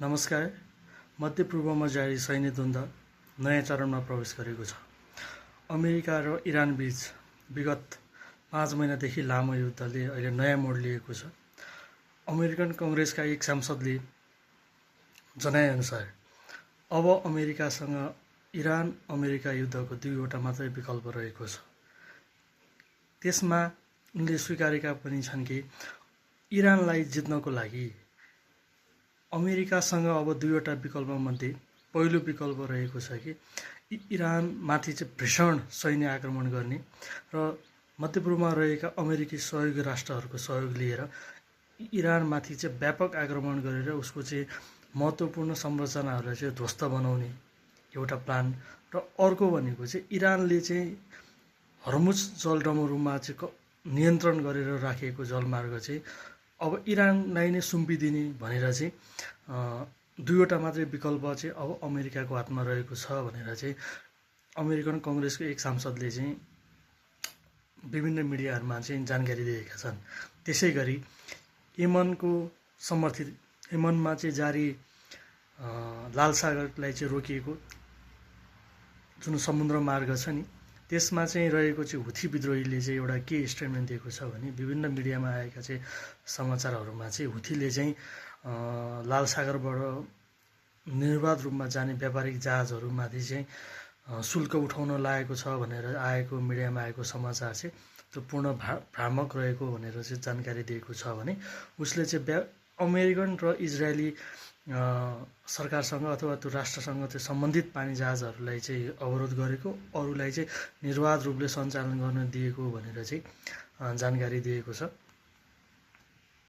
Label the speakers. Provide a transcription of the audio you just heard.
Speaker 1: नमस्कार। मध्यपूर्वमा जारी सैन्य द्वन्द्व नयाँ चरणमा प्रवेश गरेको छ। अमेरिका र इरान बीच विगत 5 महिनादेखि लामो युद्धले अहिले नयाँ मोड लिएको छ। अमेरिकन कङ्ग्रेसका एक सांसदले जनाएअनुसार अब अमेरिकासँग इरान अमेरिका युद्धको दुईवटा मात्रै विकल्प रहेको छ। त्यसमा उनले स्वीकारेका पनि छन् कि इरानलाई जित्नको लागि अमेरिकासँग अब दुईवटा विकल्पमध्ये पहिलो विकल्प रहेको छ कि इरानमाथि चाहिँ भीषण सैन्य आक्रमण गर्ने र मध्यपूर्वमा रहेका अमेरिकी सहयोगी राष्ट्रहरूको सहयोग लिएर इरानमाथि चाहिँ व्यापक आक्रमण गरेर उसको चाहिँ महत्त्वपूर्ण संरचनाहरूलाई चाहिँ ध्वस्त बनाउने एउटा प्लान र अर्को भनेको चाहिँ इरानले चाहिँ हर्मुज जलडमरूमा चाहिँ नियन्त्रण गरेर राखेको जलमार्ग चाहिँ अब इरानलाई नै सुम्पिदिने भनेर चाहिँ दुईवटा मात्रै विकल्प चाहिँ अब अमेरिकाको हातमा रहेको छ भनेर चाहिँ अमेरिकन कङ्ग्रेसको एक सांसदले चाहिँ विभिन्न मिडियाहरूमा चाहिँ जानकारी दिएका छन्। त्यसै गरी यमनको समर्थित यमनमा चाहिँ जारी लाल सागरलाई चाहिँ रोकिएको जुन समुद्र मार्ग छ नि त्यसमा चाहिँ रहेको चाहिँ हुथी विद्रोहीले चाहिँ एउटा के स्टेटमेन्ट दिएको छ भने विभिन्न मिडियामा आएका चाहिँ समाचारहरूमा चाहिँ हुथीले चाहिँ लाल सागरबाट निर्वाध रूपमा जाने व्यापारिक जहाजहरूमाथि चाहिँ शुल्क उठाउन लागेको छ भनेर आएको मिडियामा आएको समाचार चाहिँ त्यो पूर्ण भ्रामक रहेको भनेर चाहिँ जानकारी दिएको छ भने उसले चाहिँ अमेरिकन र इजरायली सरकारसँग अथवा त्यो राष्ट्रसँग त्यो सम्बन्धित पानी जहाजहरूलाई चाहिँ अवरोध गरेको, अरूलाई चाहिँ निर्वाध रूपले सञ्चालन गर्न दिएको भनेर चाहिँ जानकारी दिएको छ।